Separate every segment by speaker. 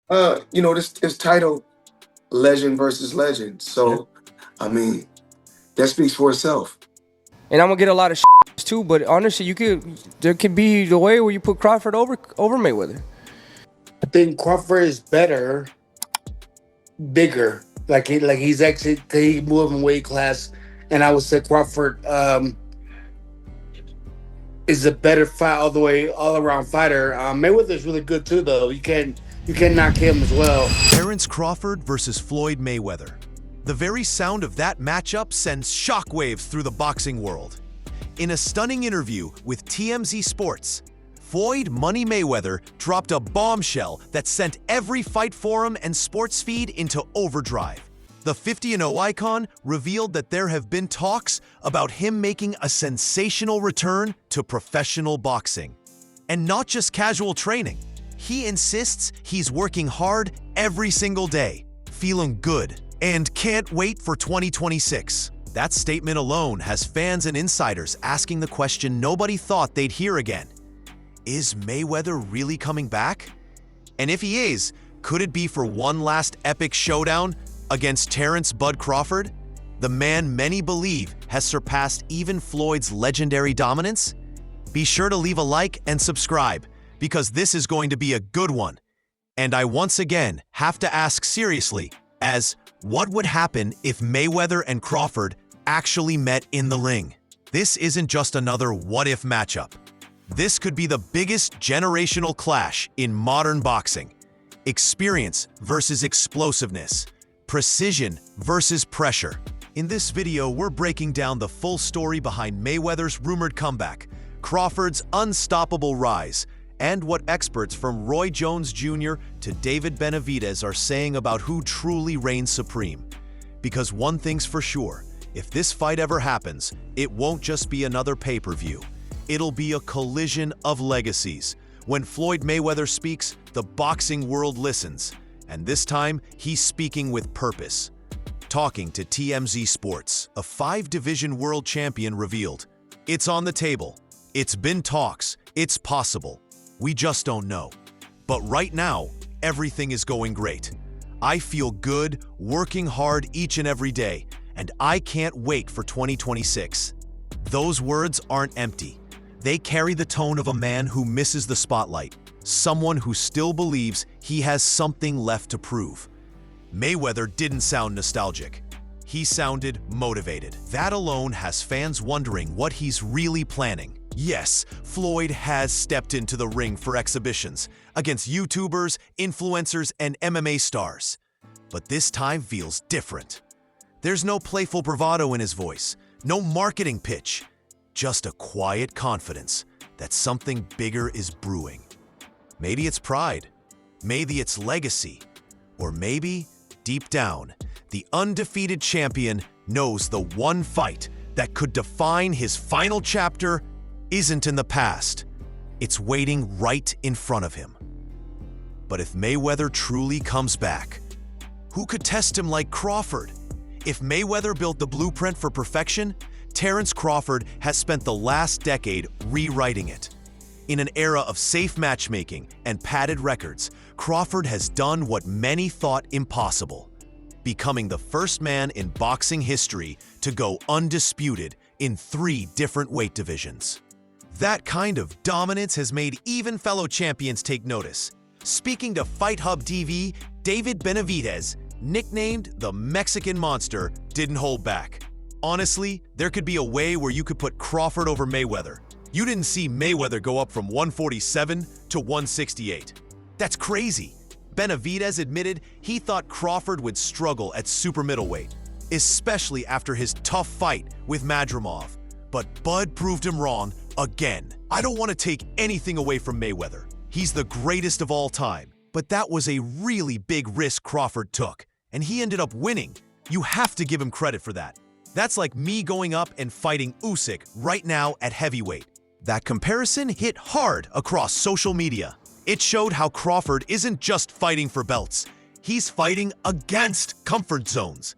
Speaker 1: This title, Legend versus Legend.
Speaker 2: Yeah.
Speaker 1: So, I mean, that speaks for itself.
Speaker 3: And I'm gonna get a lot of too, but honestly, there could be the way where you put Crawford over Mayweather.
Speaker 2: I think Crawford is better, bigger. He's actually he moved in weight class, and I would say Crawford is a better fight all around fighter. Mayweather is really good too, though. You can't knock him as well.
Speaker 4: Terence Crawford versus Floyd Mayweather. The very sound of that matchup sends shockwaves through the boxing world. In a stunning interview with TMZ Sports, Floyd Money Mayweather dropped a bombshell that sent every Fight Forum and sports feed into overdrive. The 50-0 icon revealed that there have been talks about him making a sensational return to professional boxing. And not just casual training. He insists he's working hard every single day, feeling good, and can't wait for 2026. That statement alone has fans and insiders asking the question nobody thought they'd hear again. Is Mayweather really coming back? And if he is, could it be for one last epic showdown against Terence "Bud" Crawford? The man many believe has surpassed even Floyd's legendary dominance? Be sure to leave a like and subscribe, because this is going to be a good one. And I once again have to ask seriously, what would happen if Mayweather and Crawford actually met in the ring? This isn't just another what-if matchup. This could be the biggest generational clash in modern boxing. Experience versus explosiveness. Precision versus pressure. In this video, we're breaking down the full story behind Mayweather's rumored comeback, Crawford's unstoppable rise, and what experts from Roy Jones Jr. to David Benavidez are saying about who truly reigns supreme. Because one thing's for sure, if this fight ever happens, it won't just be another pay-per-view. It'll be a collision of legacies. When Floyd Mayweather speaks, the boxing world listens. And this time, he's speaking with purpose. Talking to TMZ Sports, a 5-division world champion revealed, "It's on the table. It's been talks. It's possible. We just don't know. But right now, everything is going great. I feel good, working hard each and every day, and I can't wait for 2026. Those words aren't empty. They carry the tone of a man who misses the spotlight, someone who still believes he has something left to prove. Mayweather didn't sound nostalgic. He sounded motivated. That alone has fans wondering what he's really planning. Yes, Floyd has stepped into the ring for exhibitions against YouTubers, influencers, and MMA stars. But this time feels different. There's no playful bravado in his voice, no marketing pitch, just a quiet confidence that something bigger is brewing. Maybe it's pride, maybe it's legacy, or maybe, deep down, the undefeated champion knows the one fight that could define his final chapter isn't in the past. It's waiting right in front of him. But if Mayweather truly comes back, who could test him like Crawford? If Mayweather built the blueprint for perfection, Terence Crawford has spent the last decade rewriting it. In an era of safe matchmaking and padded records, Crawford has done what many thought impossible, becoming the first man in boxing history to go undisputed in 3 different weight divisions. That kind of dominance has made even fellow champions take notice. Speaking to Fight Hub TV, David Benavidez, nicknamed the Mexican Monster, didn't hold back. Honestly, there could be a way where you could put Crawford over Mayweather. You didn't see Mayweather go up from 147 to 168. That's crazy. Benavidez admitted he thought Crawford would struggle at super middleweight, especially after his tough fight with Madrimov. But Bud proved him wrong again. I don't want to take anything away from Mayweather. He's the greatest of all time. But that was a really big risk Crawford took, and he ended up winning. You have to give him credit for that. That's like me going up and fighting Usyk right now at heavyweight. That comparison hit hard across social media. It showed how Crawford isn't just fighting for belts. He's fighting against comfort zones.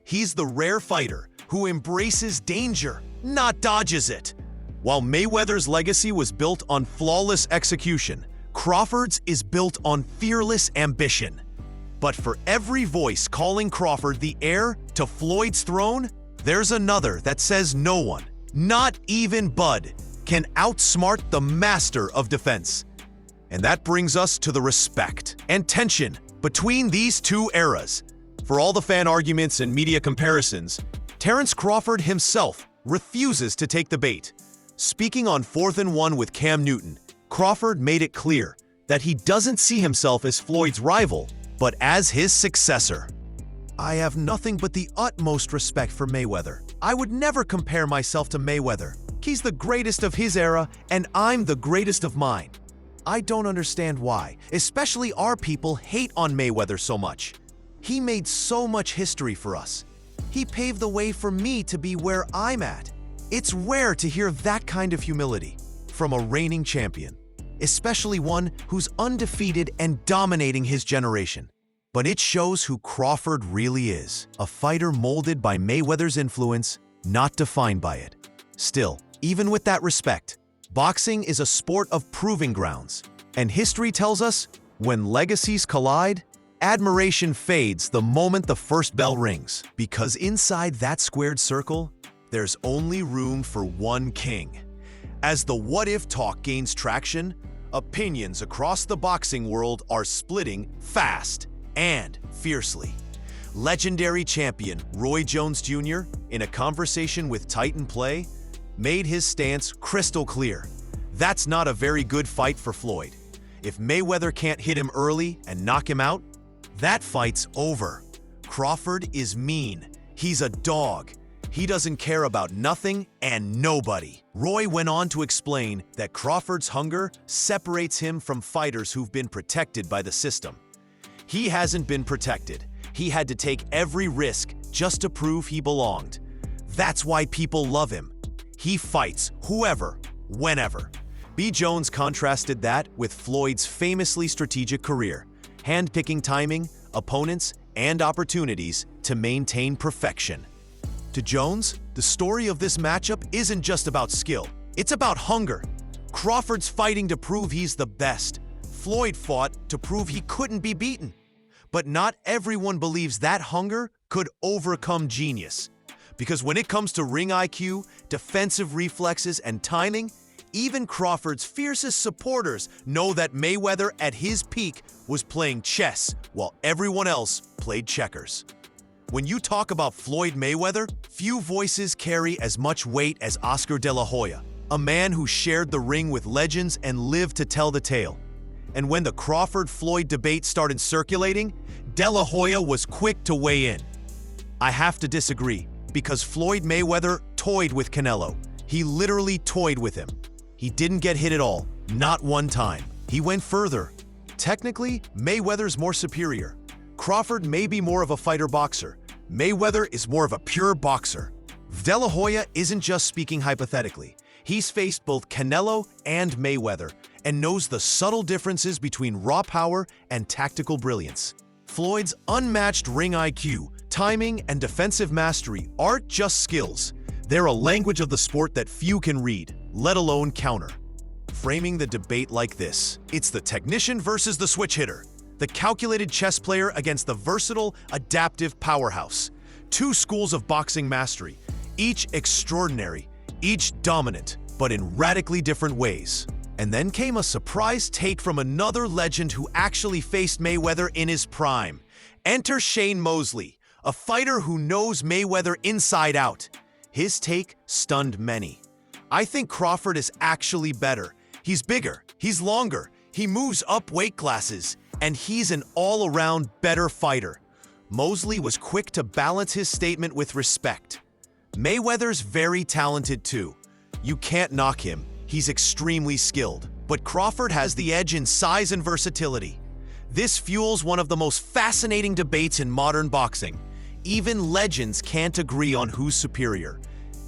Speaker 4: He's the rare fighter who embraces danger, not dodges it. While Mayweather's legacy was built on flawless execution, Crawford's is built on fearless ambition. But for every voice calling Crawford the heir to Floyd's throne, there's another that says no one, not even Bud, can outsmart the master of defense. And that brings us to the respect and tension between these two eras. For all the fan arguments and media comparisons, Terence Crawford himself refuses to take the bait. Speaking on 4th and 1 with Cam Newton, Crawford made it clear that he doesn't see himself as Floyd's rival, but as his successor. I have nothing but the utmost respect for Mayweather. I would never compare myself to Mayweather. He's the greatest of his era, and I'm the greatest of mine. I don't understand why, especially our people, hate on Mayweather so much. He made so much history for us. He paved the way for me to be where I'm at. It's rare to hear that kind of humility from a reigning champion, especially one who's undefeated and dominating his generation. But it shows who Crawford really is, a fighter molded by Mayweather's influence, not defined by it. Still, even with that respect, boxing is a sport of proving grounds, and history tells us when legacies collide, admiration fades the moment the first bell rings, because inside that squared circle, there's only room for one king. As the what-if talk gains traction, opinions across the boxing world are splitting fast and fiercely. Legendary champion Roy Jones Jr., in a conversation with Titan Play, made his stance crystal clear. That's not a very good fight for Floyd. If Mayweather can't hit him early and knock him out, that fight's over. Crawford is mean. He's a dog. He doesn't care about nothing and nobody. Roy went on to explain that Crawford's hunger separates him from fighters who've been protected by the system. He hasn't been protected. He had to take every risk just to prove he belonged. That's why people love him. He fights whoever, whenever. B. Jones contrasted that with Floyd's famously strategic career, handpicking timing, opponents, and opportunities to maintain perfection. To Jones, the story of this matchup isn't just about skill, it's about hunger. Crawford's fighting to prove he's the best. Floyd fought to prove he couldn't be beaten. But not everyone believes that hunger could overcome genius. Because when it comes to ring IQ, defensive reflexes, and timing, even Crawford's fiercest supporters know that Mayweather at his peak was playing chess while everyone else played checkers. When you talk about Floyd Mayweather, few voices carry as much weight as Oscar de la Hoya, a man who shared the ring with legends and lived to tell the tale. And when the Crawford-Floyd debate started circulating, de la Hoya was quick to weigh in. I have to disagree, because Floyd Mayweather toyed with Canelo. He literally toyed with him. He didn't get hit at all, not one time. He went further. Technically, Mayweather's more superior. Crawford may be more of a fighter-boxer. Mayweather is more of a pure boxer. De la Hoya isn't just speaking hypothetically. He's faced both Canelo and Mayweather and knows the subtle differences between raw power and tactical brilliance. Floyd's unmatched ring IQ, timing, and defensive mastery aren't just skills. They're a language of the sport that few can read, let alone counter. Framing the debate like this, it's the technician versus the switch hitter, the calculated chess player against the versatile, adaptive powerhouse. Two schools of boxing mastery, each extraordinary, each dominant, but in radically different ways. And then came a surprise take from another legend who actually faced Mayweather in his prime. Enter Shane Mosley, a fighter who knows Mayweather inside out. His take stunned many. I think Crawford is actually better. He's bigger, he's longer, he moves up weight classes, and he's an all-around better fighter. Mosley was quick to balance his statement with respect. Mayweather's very talented too. You can't knock him. He's extremely skilled. But Crawford has the edge in size and versatility. This fuels one of the most fascinating debates in modern boxing. Even legends can't agree on who's superior.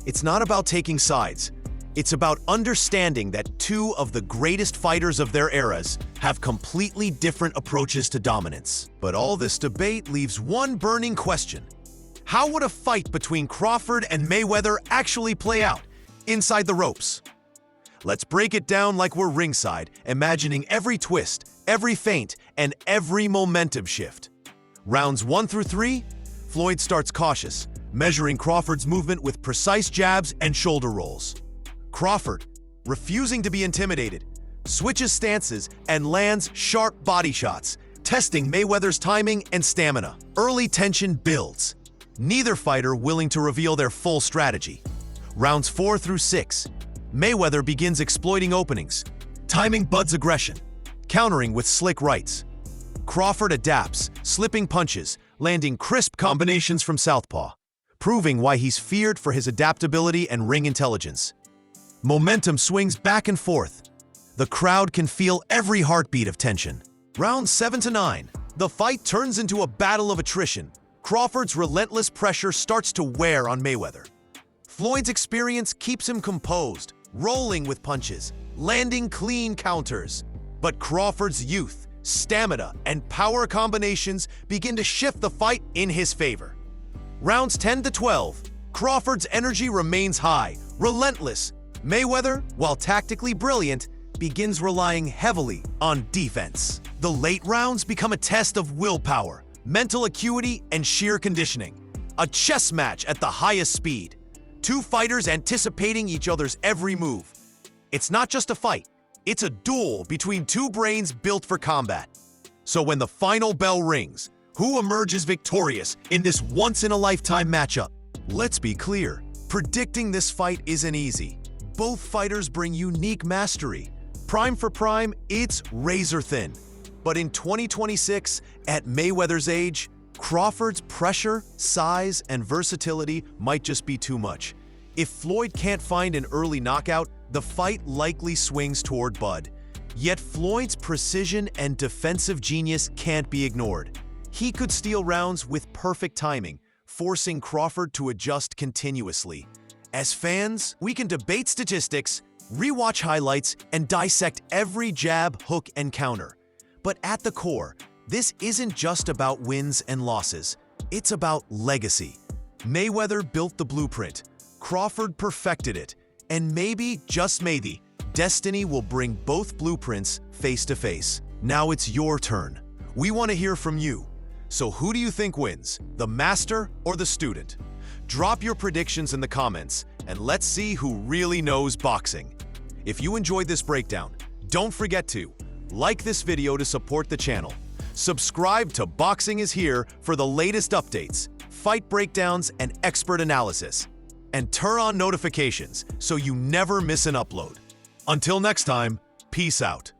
Speaker 4: It's not about taking sides. It's about understanding that two of the greatest fighters of their eras have completely different approaches to dominance. But all this debate leaves one burning question. How would a fight between Crawford and Mayweather actually play out inside the ropes? Let's break it down like we're ringside, imagining every twist, every feint, and every momentum shift. Rounds 1 through 3, Floyd starts cautious, measuring Crawford's movement with precise jabs and shoulder rolls. Crawford, refusing to be intimidated, switches stances and lands sharp body shots, testing Mayweather's timing and stamina. Early tension builds, neither fighter willing to reveal their full strategy. Rounds 4 through 6, Mayweather begins exploiting openings, timing Bud's aggression, countering with slick rights. Crawford adapts, slipping punches, landing crisp combinations from southpaw, proving why he's feared for his adaptability and ring intelligence. Momentum swings back and forth. The crowd can feel every heartbeat of tension. Rounds 7 to 9, the fight turns into a battle of attrition. Crawford's relentless pressure starts to wear on Mayweather. Floyd's experience keeps him composed, rolling with punches, landing clean counters. But Crawford's youth, stamina, and power combinations begin to shift the fight in his favor. Rounds 10 to 12, Crawford's energy remains high, relentless. Mayweather, while tactically brilliant, begins relying heavily on defense. The late rounds become a test of willpower, mental acuity, and sheer conditioning. A chess match at the highest speed. Two fighters anticipating each other's every move. It's not just a fight, it's a duel between two brains built for combat. So when the final bell rings, who emerges victorious in this once-in-a-lifetime matchup? Let's be clear, predicting this fight isn't easy. Both fighters bring unique mastery. Prime for prime, it's razor thin. But in 2026, at Mayweather's age, Crawford's pressure, size, and versatility might just be too much. If Floyd can't find an early knockout, the fight likely swings toward Bud. Yet Floyd's precision and defensive genius can't be ignored. He could steal rounds with perfect timing, forcing Crawford to adjust continuously. As fans, we can debate statistics, rewatch highlights, and dissect every jab, hook, and counter. But at the core, this isn't just about wins and losses. It's about legacy. Mayweather built the blueprint, Crawford perfected it, and maybe, just maybe, destiny will bring both blueprints face to face. Now it's your turn. We want to hear from you. So who do you think wins, the master or the student? Drop your predictions in the comments, and let's see who really knows boxing. If you enjoyed this breakdown, don't forget to like this video to support the channel. Subscribe to Boxing is Here for the latest updates, fight breakdowns, and expert analysis. And turn on notifications so you never miss an upload. Until next time, peace out.